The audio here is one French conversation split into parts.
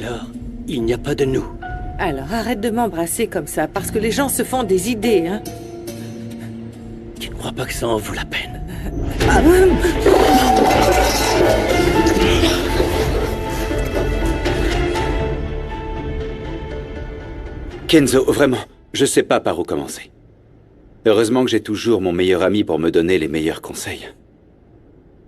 Alors, il n'y a pas de nous. Alors, arrête de m'embrasser comme ça, parce que les gens se font des idées, hein. Tu ne crois pas que ça en vaut la peine? Kenzo, vraiment, je sais pas par où commencer. Heureusement que j'ai toujours mon meilleur ami pour me donner les meilleurs conseils.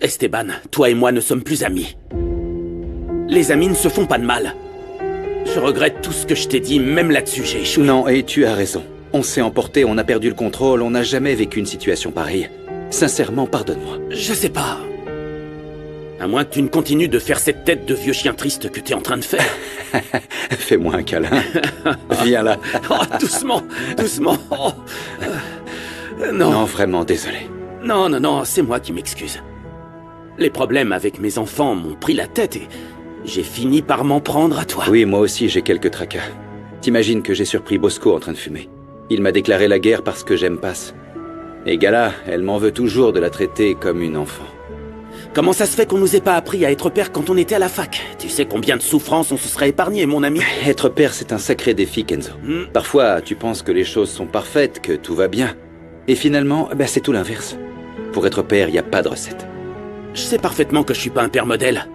Esteban, toi et moi ne sommes plus amis. Les amis ne se font pas de mal. Je regrette tout ce que je t'ai dit, même là-dessus j'ai échoué. Non, et tu as raison. On s'est emporté, on a perdu le contrôle, on n'a jamais vécu une situation pareille. Sincèrement, pardonne-moi. Je sais pas. À moins que tu ne continues de faire cette tête de vieux chien triste que t'es en train de faire. Fais-moi un câlin. Viens là. Oh, doucement, doucement. Oh. Non. Non, vraiment, désolé. Non, c'est moi qui m'excuse. Les problèmes avec mes enfants m'ont pris la tête et j'ai fini par m'en prendre à toi. Oui, moi aussi, j'ai quelques tracas. T'imagines que j'ai surpris Bosco en train de fumer. Il m'a déclaré la guerre parce que j'aime Passe. Et Gala, elle m'en veut toujours de la traiter comme une enfant. Comment ça se fait qu'on nous ait pas appris à être père quand on était à la fac? Tu sais combien de souffrances on se serait épargné, mon ami? Être père, c'est un sacré défi, Kenzo. Parfois, tu penses que les choses sont parfaites, que tout va bien. Et finalement, c'est tout l'inverse. Pour être père, il n'y a pas de recette. Je sais parfaitement que je suis pas un père modèle.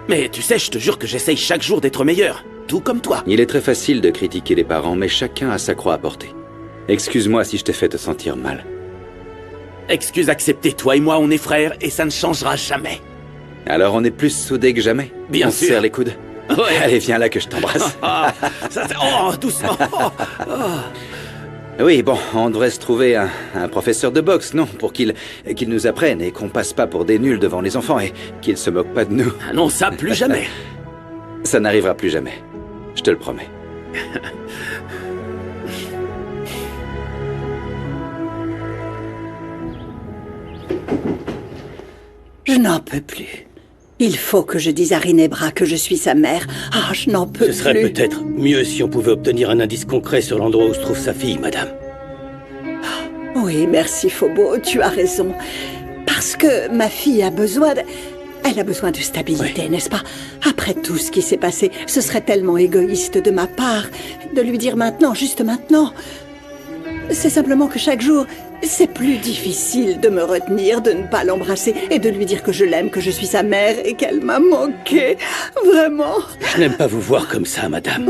Mais tu sais, je te jure que j'essaye chaque jour d'être meilleur. Tout comme toi. Il est très facile de critiquer les parents, mais chacun a sa croix à porter. Excuse-moi si je t'ai fait te sentir mal. Excuse acceptée, toi et moi on est frères et ça ne changera jamais. Alors on est plus soudés que jamais? Bien on sûr. se serre les coudes? Ouais. Allez, viens là que je t'embrasse. Doucement. Oui, bon, on devrait se trouver un professeur de boxe, non? Pour qu'il nous apprenne et qu'on passe pas pour des nuls devant les enfants et qu'il se moque pas de nous. Ah non, ça plus jamais. Ça n'arrivera plus jamais. Je te le promets. Je n'en peux plus. Il faut que je dise à Rinebra que je suis sa mère. Ah, je n'en peux plus. Ce serait peut-être mieux si on pouvait obtenir un indice concret sur l'endroit où se trouve sa fille, madame. Oui, merci Phobo, tu as raison. Parce que ma fille a besoin de... Elle a besoin de stabilité, oui. N'est-ce pas? Après tout ce qui s'est passé, ce serait tellement égoïste de ma part de lui dire maintenant, juste maintenant. C'est simplement que chaque jour, c'est plus difficile de me retenir, de ne pas l'embrasser et de lui dire que je l'aime, que je suis sa mère et qu'elle m'a manqué. Vraiment. Je n'aime pas vous voir comme ça, madame.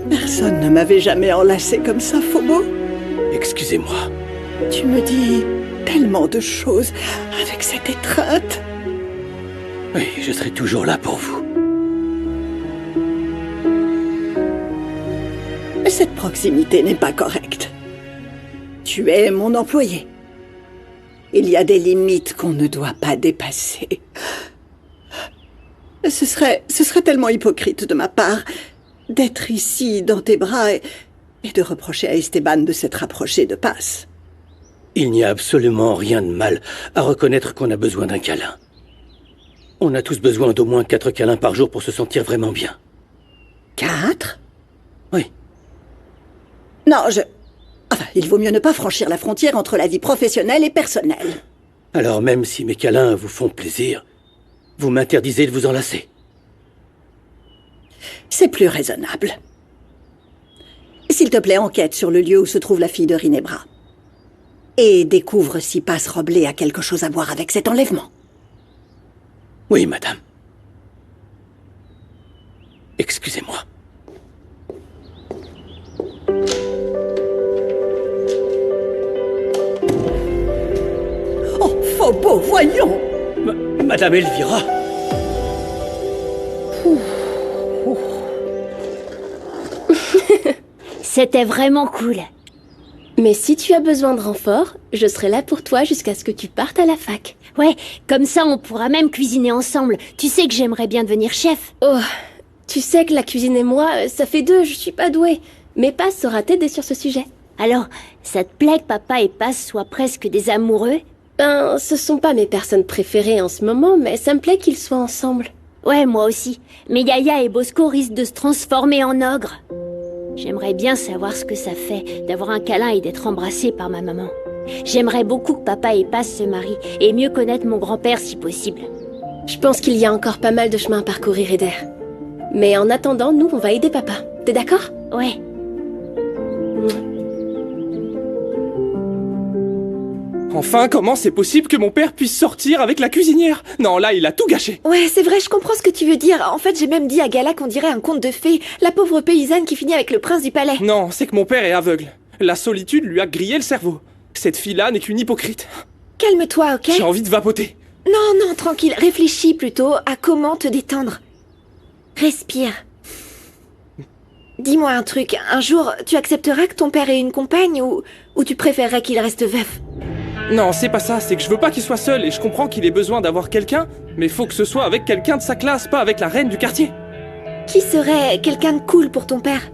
Personne ne m'avait jamais enlacée comme ça, Phobo. Excusez-moi. Tu me dis tellement de choses avec cette étreinte. Oui, je serai toujours là pour vous. Cette proximité n'est pas correcte. Tu es mon employé. Il y a des limites qu'on ne doit pas dépasser. Ce serait tellement hypocrite de ma part d'être ici dans tes bras et de reprocher à Esteban de s'être approché de Passe. Il n'y a absolument rien de mal à reconnaître qu'on a besoin d'un câlin. On a tous besoin d'au moins 4 câlins par jour pour se sentir vraiment bien. 4? Oui. Non, Enfin, il vaut mieux ne pas franchir la frontière entre la vie professionnelle et personnelle. Alors même si mes câlins vous font plaisir, vous m'interdisez de vous enlacer. C'est plus raisonnable. S'il te plaît, enquête sur le lieu où se trouve la fille de Rinebra. Et découvre si Passe Roblé a quelque chose à voir avec cet enlèvement. Oui, madame. Excusez-moi. Oh, Phobo, voyons! Madame Elvira! C'était vraiment cool. Mais si tu as besoin de renfort, je serai là pour toi jusqu'à ce que tu partes à la fac. Ouais, comme ça on pourra même cuisiner ensemble. Tu sais que j'aimerais bien devenir chef. Oh, tu sais que la cuisine et moi, ça fait 2, je suis pas douée. Mais Passe saura t'aider sur ce sujet. Alors, ça te plaît que papa et Passe soient presque des amoureux? Ben, ce sont pas mes personnes préférées en ce moment, mais ça me plaît qu'ils soient ensemble. Ouais, moi aussi. Mais Yaya et Bosco risquent de se transformer en ogres. J'aimerais bien savoir ce que ça fait d'avoir un câlin et d'être embrassé par ma maman. J'aimerais beaucoup que papa et Paz se marient et mieux connaître mon grand-père si possible. Je pense qu'il y a encore pas mal de chemin à parcourir, Eder. Mais en attendant, nous, on va aider papa. T'es d'accord? Ouais. Enfin, comment c'est possible que mon père puisse sortir avec la cuisinière? Non, là, il a tout gâché. Ouais, c'est vrai, je comprends ce que tu veux dire. En fait, j'ai même dit à Gala qu'on dirait un conte de fées. La pauvre paysanne qui finit avec le prince du palais. Non, c'est que mon père est aveugle. La solitude lui a grillé le cerveau. Cette fille-là n'est qu'une hypocrite. Calme-toi, ok? J'ai envie de vapoter. Non, tranquille. Réfléchis plutôt à comment te détendre. Respire. Dis-moi un truc. Un jour, tu accepteras que ton père ait une compagne ou tu préférerais qu'il reste veuf? Non, c'est pas ça, c'est que je veux pas qu'il soit seul et je comprends qu'il ait besoin d'avoir quelqu'un, mais faut que ce soit avec quelqu'un de sa classe, pas avec la reine du quartier. Qui serait quelqu'un de cool pour ton père?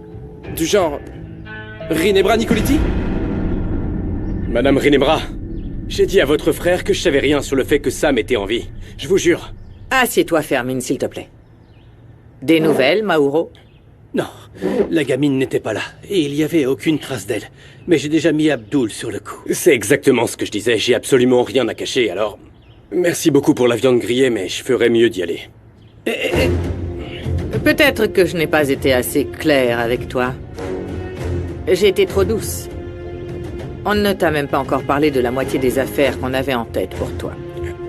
Du genre... Rinebra Nicoletti? Madame Rinebra, j'ai dit à votre frère que je savais rien sur le fait que Sam était en vie. Je vous jure. Assieds-toi, Fermine, s'il te plaît. Des nouvelles, Mauro? Non, la gamine n'était pas là, et il n'y avait aucune trace d'elle. Mais j'ai déjà mis Abdul sur le coup. C'est exactement ce que je disais, j'ai absolument rien à cacher, alors... Merci beaucoup pour la viande grillée, mais je ferais mieux d'y aller. Peut-être que je n'ai pas été assez claire avec toi. J'ai été trop douce. On ne t'a même pas encore parlé de la moitié des affaires qu'on avait en tête pour toi.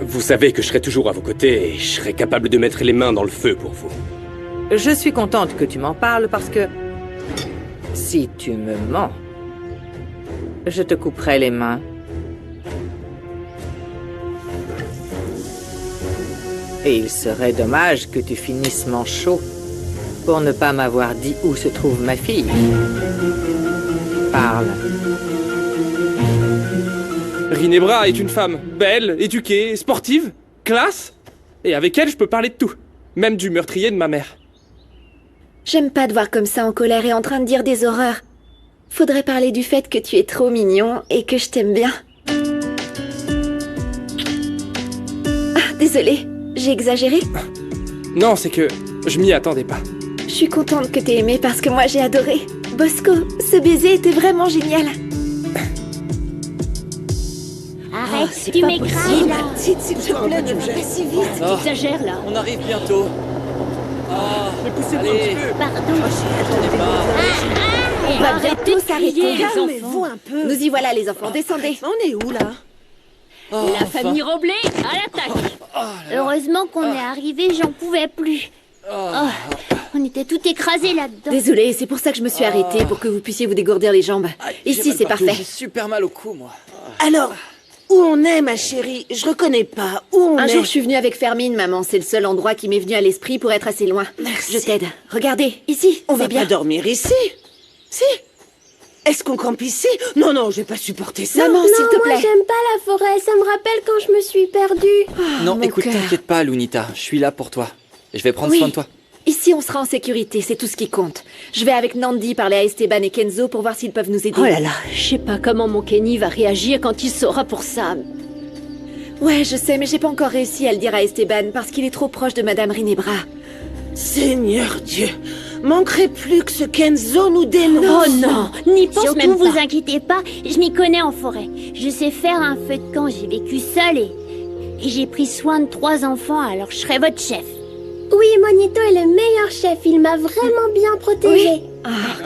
Vous savez que je serai toujours à vos côtés, et je serai capable de mettre les mains dans le feu pour vous. Je suis contente que tu m'en parles parce que... si tu me mens, je te couperai les mains. Et il serait dommage que tu finisses manchot pour ne pas m'avoir dit où se trouve ma fille. Parle. Rinebra est une femme belle, éduquée, sportive, classe, et avec elle je peux parler de tout, même du meurtrier de ma mère. J'aime pas te voir comme ça en colère et en train de dire des horreurs. Faudrait parler du fait que tu es trop mignon et que je t'aime bien. Ah, désolée, j'ai exagéré. Non, c'est que je m'y attendais pas. Je suis contente que t'aies aimé parce que moi j'ai adoré. Bosco, ce baiser était vraiment génial. Arrête, tu m'écrases là. Petite, s'il te plaît, ne va pas si vite. T'exagères là. On arrive bientôt. Allez. Pardon. Attendez pas. On va Arrêtez bientôt de s'arrêter. crier, les Calmez-vous enfants. un peu. Nous y voilà les enfants, descendez. On est où là? La famille Roblé, à l'attaque. Heureusement qu'on est arrivé, j'en pouvais plus. Oh, on était tout écrasés là-dedans. Désolée, c'est pour ça que je me suis arrêtée, pour que vous puissiez vous dégourdir les jambes. Ici, c'est parfait. J'ai super mal au cou, moi. Alors, où on est, ma chérie? Je reconnais pas. Où on est? Un jour, je suis venue avec Fermine, maman. C'est le seul endroit qui m'est venu à l'esprit pour être assez loin. Merci. Je t'aide. Regardez, ici, On c'est va bien. pas dormir ici? Si? Est-ce qu'on campe ici? Non, je vais pas supporter ça. Maman, s'il te moi plaît. j'aime pas la forêt, ça me rappelle quand je me suis perdue. Non, mon écoute, cœur. t'inquiète pas, Lunita. Je suis là pour toi. Je vais prendre Oui. soin de toi. Ici, on sera en sécurité, c'est tout ce qui compte. Je vais avec Nandi parler à Esteban et Kenzo pour voir s'ils peuvent nous aider. Oh là là. Je sais pas comment mon Kenny va réagir quand il saura pour ça. Ouais, je sais, mais j'ai pas encore réussi à le dire à Esteban parce qu'il est trop proche de Madame Rinebra. Seigneur Dieu, manquerait plus que ce Kenzo nous dénonce. Oh non, n'y pense Surtout, même vous pas. inquiétez pas, je m'y connais en forêt. Je sais faire un feu de camp, j'ai vécu seule et j'ai pris soin de 3 enfants, alors je serai votre chef. Oui, Monito est le meilleur chef, il m'a vraiment bien protégée.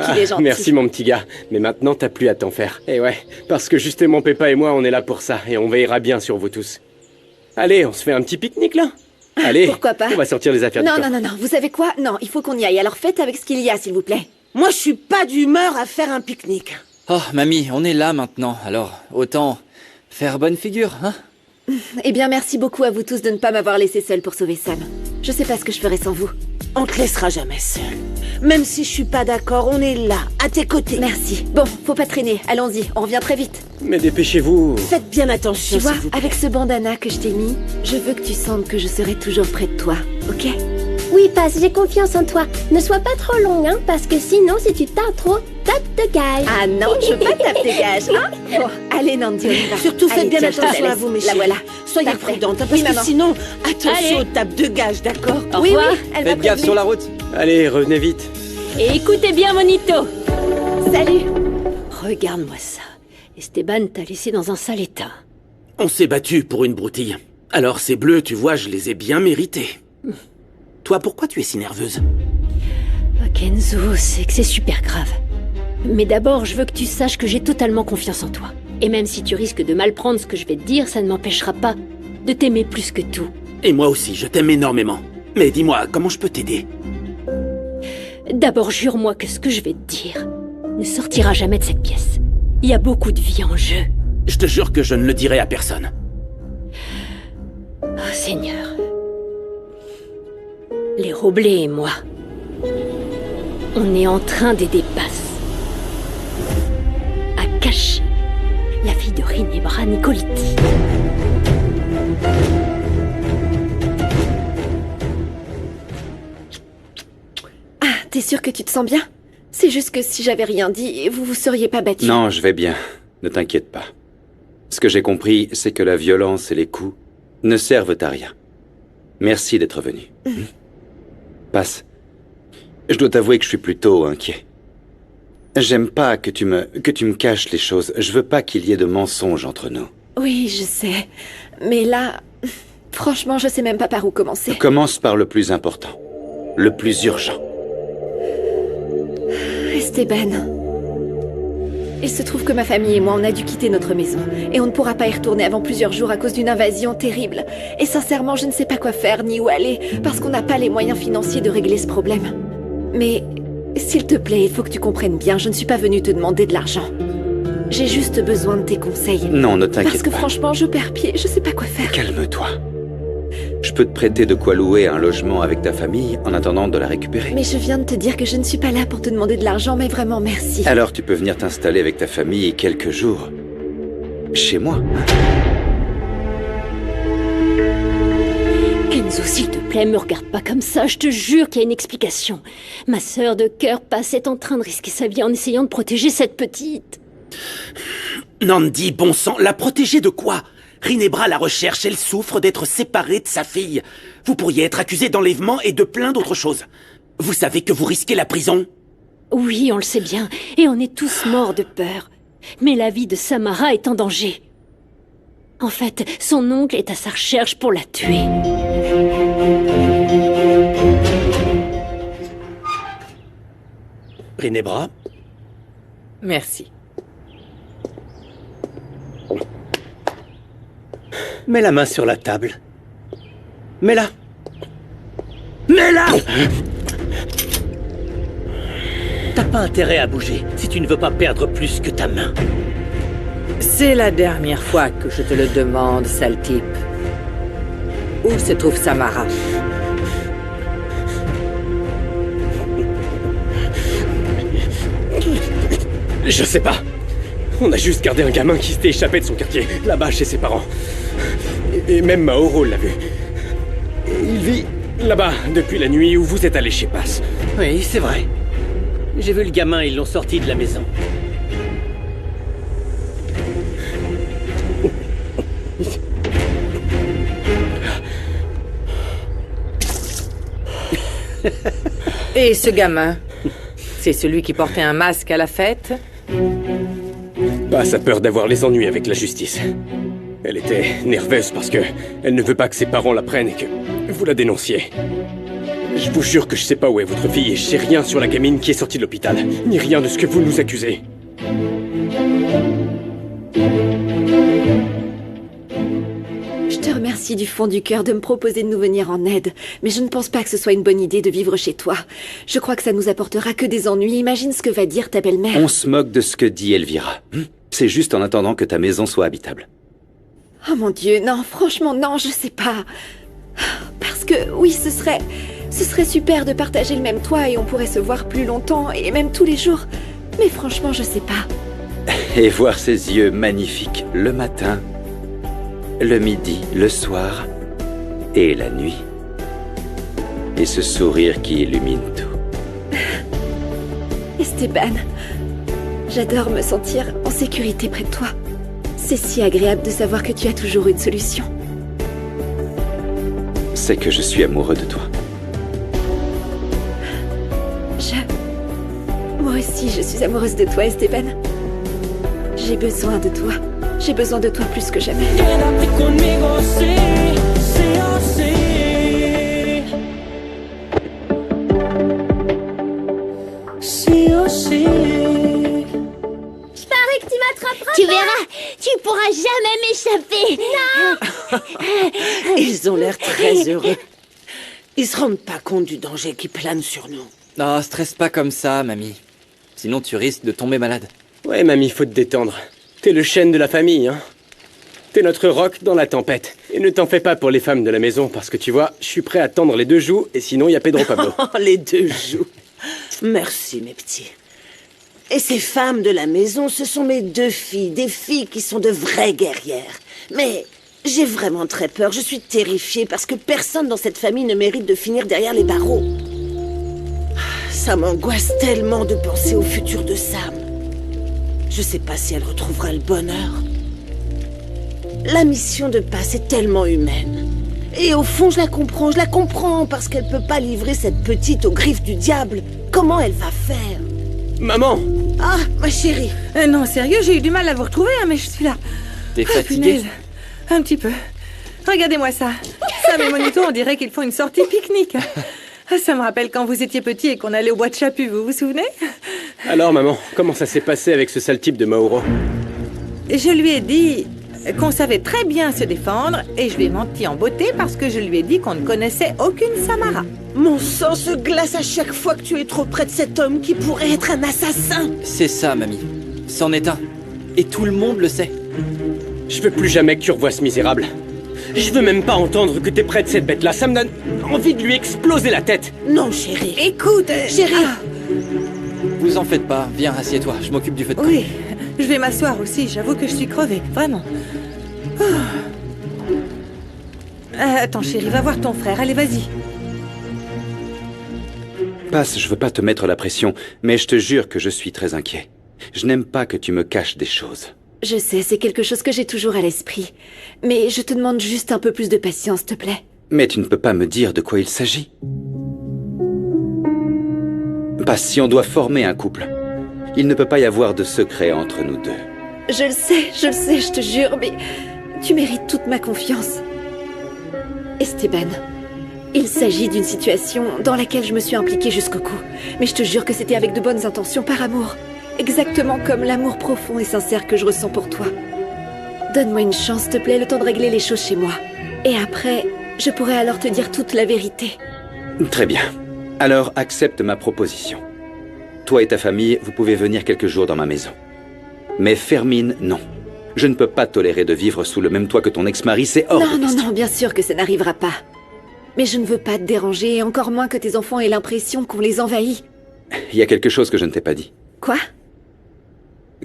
Qu'il est gentil. Merci mon petit gars, mais maintenant t'as plus à t'en faire. Et ouais, parce que justement Peppa et moi on est là pour ça, et on veillera bien sur vous tous. Allez, on se fait un petit pique-nique là? Allez, Pourquoi pas? On va sortir les affaires Non, du camp. non, vous savez quoi? Non, il faut qu'on y aille, alors faites avec ce qu'il y a, s'il vous plaît. Moi, je suis pas d'humeur à faire un pique-nique. Oh, mamie, on est là maintenant. Alors, autant faire bonne figure, hein? Eh bien, merci beaucoup à vous tous de ne pas m'avoir laissé seule pour sauver Sam. Je sais pas ce que je ferais sans vous. On te laissera jamais seule. Même si je suis pas d'accord, on est là, à tes côtés. Merci. Bon, faut pas traîner, allons-y, on revient très vite. Mais dépêchez-vous. Faites bien attention, Tu vois, s'il vous plaît. avec ce bandana que je t'ai mis, je veux que tu sentes que je serai toujours près de toi, ok? Oui, Paz, j'ai confiance en toi. Ne sois pas trop long, hein, parce que sinon, si tu tardes trop, tape de gage. Ah non, je veux pas taper tes gages, hein? Bon, allez Nandi, on y va. Surtout faites Allez, bien tiens, je te attention la à vous, mes laisse. La chéris. voilà. Soyez Parfait. prudentes, parce Oui, que maman. sinon, attention Allez. aux tapes de gage, d'accord? Au Oui, revoir. elle m'a Faites gaffe prévenue. sur la route. Allez, revenez vite. Et écoutez bien, Monito. Salut! Regarde-moi ça. Esteban t'a laissé dans un sale état. On s'est battu pour une broutille. Alors ces bleus, tu vois, je les ai bien mérités. Toi, pourquoi tu es si nerveuse? Oh, Kenzo, c'est que c'est super grave. Mais d'abord, je veux que tu saches que j'ai totalement confiance en toi. Et même si tu risques de mal prendre ce que je vais te dire, ça ne m'empêchera pas de t'aimer plus que tout. Et moi aussi, je t'aime énormément. Mais dis-moi, comment je peux t'aider? D'abord, jure-moi que ce que je vais te dire ne sortira jamais de cette pièce. Il y a beaucoup de vie en jeu. Je te jure que je ne le dirai à personne. Oh Seigneur. Les Roblés et moi, on est en train d'aider Paz à cacher la fille de Ginebra Nicoliti. Ah, t'es sûr que tu te sens bien? C'est juste que si j'avais rien dit, vous vous seriez pas battu. Non, je vais bien. Ne t'inquiète pas. Ce que j'ai compris, c'est que la violence et les coups ne servent à rien. Merci d'être venu. Passe. Je dois t'avouer que je suis plutôt inquiet. J'aime pas que tu me caches les choses. Je veux pas qu'il y ait de mensonges entre nous. Oui, je sais. Mais là, franchement, je sais même pas par où commencer. Commence par le plus important. Le plus urgent. Esteban. Il se trouve que ma famille et moi, on a dû quitter notre maison. Et on ne pourra pas y retourner avant plusieurs jours à cause d'une invasion terrible. Et sincèrement, je ne sais pas quoi faire ni où aller, parce qu'on n'a pas les moyens financiers de régler ce problème. Mais, s'il te plaît, il faut que tu comprennes bien, je ne suis pas venue te demander de l'argent. J'ai juste besoin de tes conseils. Non, ne t'inquiète pas. Parce que franchement, je perds pied, je sais pas quoi faire. Calme-toi. Je peux te prêter de quoi louer un logement avec ta famille en attendant de la récupérer. Mais je viens de te dire que je ne suis pas là pour te demander de l'argent, mais vraiment merci. Alors tu peux venir t'installer avec ta famille quelques jours. Chez moi. Kenzo, s'il te plaît, me regarde pas comme ça, je te jure qu'il y a une explication. Ma sœur de cœur Paz est en train de risquer sa vie en essayant de protéger cette petite. Nandi, bon sang, la protéger de quoi? Ginebra la recherche, elle souffre d'être séparée de sa fille. Vous pourriez être accusé d'enlèvement et de plein d'autres choses. Vous savez que vous risquez la prison? Oui, on le sait bien, et on est tous morts de peur. Mais la vie de Samara est en danger. En fait, son oncle est à sa recherche pour la tuer. Ginebra? Merci. Mets la main sur la table. Mets-la. Mets-la! T'as pas intérêt à bouger si tu ne veux pas perdre plus que ta main. C'est la dernière fois que je te le demande, sale type. Où se trouve Samara? Je sais pas. On a juste gardé un gamin qui s'était échappé de son quartier, là-bas chez ses parents. Et même Mauro l'a vu. Il vit là-bas depuis la nuit où vous êtes allé chez Paz. Oui, c'est vrai. J'ai vu le gamin, ils l'ont sorti de la maison. Et ce gamin? C'est celui qui portait un masque à la fête? Paz a peur d'avoir les ennuis avec la justice. Elle était nerveuse parce que elle ne veut pas que ses parents la prennent et que vous la dénonciez. Je vous jure que je sais pas où est votre fille et je sais rien sur la gamine qui est sortie de l'hôpital, ni rien de ce que vous nous accusez. Je te remercie du fond du cœur de me proposer de nous venir en aide, mais je ne pense pas que ce soit une bonne idée de vivre chez toi. Je crois que ça nous apportera que des ennuis. Imagine ce que va dire ta belle-mère. On se moque de ce que dit Elvira. C'est juste en attendant que ta maison soit habitable. Oh mon Dieu, non, franchement, non, je sais pas. Parce que, oui, ce serait super de partager le même toit et on pourrait se voir plus longtemps et même tous les jours. Mais franchement, je sais pas. Et voir ses yeux magnifiques le matin, le midi, le soir et la nuit. Et ce sourire qui illumine tout. Esteban, j'adore me sentir en sécurité près de toi. C'est si agréable de savoir que tu as toujours une solution. C'est que je suis amoureux de toi. Moi aussi. aussi, je suis amoureuse de toi, Esteban. J'ai besoin de toi. J'ai besoin de toi plus que jamais. Je parie que tu m'attraperas. Tu verras, tu pourras jamais m'échapper. Non. Ils ont l'air très heureux. Ils se rendent pas compte du danger qui plane sur nous. Non, stresse pas comme ça, mamie. Sinon tu risques de tomber malade. Ouais, mamie, faut te détendre. T'es le chêne de la famille, hein. T'es notre roc dans la tempête. Et ne t'en fais pas pour les femmes de la maison, parce que tu vois, je suis prêt à tendre les 2 joues, et sinon, il y a Pedro Pablo. Les 2 joues. Merci, mes petits. Et ces femmes de la maison, ce sont mes 2 filles, des filles qui sont de vraies guerrières. Mais j'ai vraiment très peur, je suis terrifiée, parce que personne dans cette famille ne mérite de finir derrière les barreaux. Ça m'angoisse tellement de penser au futur de Sam. Je sais pas si elle retrouvera le bonheur. La mission de passe est tellement humaine. Et au fond, je la comprends, parce qu'elle peut pas livrer cette petite aux griffes du diable. Comment elle va faire? Maman! Ah, ma chérie! Non, sérieux, j'ai eu du mal à vous retrouver, hein, mais je suis là. T'es fatiguée? Un petit peu. Regardez-moi ça. Sam et Monito, on dirait qu'ils font une sortie pique-nique. Ça me rappelle quand vous étiez petit et qu'on allait au bois de Chaput, vous vous souvenez? Alors, maman, comment ça s'est passé avec ce sale type de Mauro? Je lui ai dit qu'on savait très bien se défendre et je lui ai menti en beauté parce que je lui ai dit qu'on ne connaissait aucune Samara. Mon sang se glace à chaque fois que tu es trop près de cet homme qui pourrait être un assassin. C'est ça, mamie. C'en est un. Et tout le monde le sait. Je veux plus jamais que tu revoies ce misérable. Je veux même pas entendre que t'es près de cette bête-là. Ça me donne envie de lui exploser la tête. Non, chérie. Écoute, chérie. Vous en faites pas. Viens, assieds-toi. Je m'occupe du feu de camp. Oui, je vais m'asseoir aussi. J'avoue que je suis crevée. Vraiment. Attends, chérie, va voir ton frère. Allez, vas-y. Passe, je veux pas te mettre la pression, mais je te jure que je suis très inquiet. Je n'aime pas que tu me caches des choses. Je sais, c'est quelque chose que j'ai toujours à l'esprit. Mais je te demande juste un peu plus de patience, s'il te plaît. Mais tu ne peux pas me dire de quoi il s'agit. Passe, si on doit former un couple, il ne peut pas y avoir de secret entre nous deux. Je le sais, je te jure, mais tu mérites toute ma confiance. Esteban, il s'agit d'une situation dans laquelle je me suis impliquée jusqu'au cou. Mais je te jure que c'était avec de bonnes intentions, par amour. Exactement comme l'amour profond et sincère que je ressens pour toi. Donne-moi une chance, s'il te plaît, le temps de régler les choses chez moi. Et après, je pourrai alors te dire toute la vérité. Très bien. Alors, accepte ma proposition. Toi et ta famille, vous pouvez venir quelques jours dans ma maison. Mais Fermine, non. Je ne peux pas tolérer de vivre sous le même toit que ton ex-mari, c'est hors de question. Non, bien sûr que ça n'arrivera pas. Mais je ne veux pas te déranger, et encore moins que tes enfants aient l'impression qu'on les envahit. Il y a quelque chose que je ne t'ai pas dit. Quoi?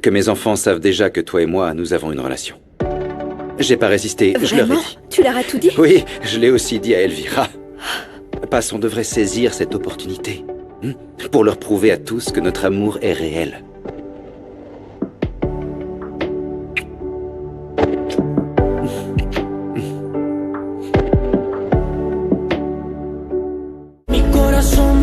Que mes enfants savent déjà que toi et moi, nous avons une relation. J'ai pas résisté, je leur ai dit. Tu leur as tout dit? Oui, je l'ai aussi dit à Elvira. Passe, on devrait saisir cette opportunité. Pour leur prouver à tous que notre amour est réel. Mi corazón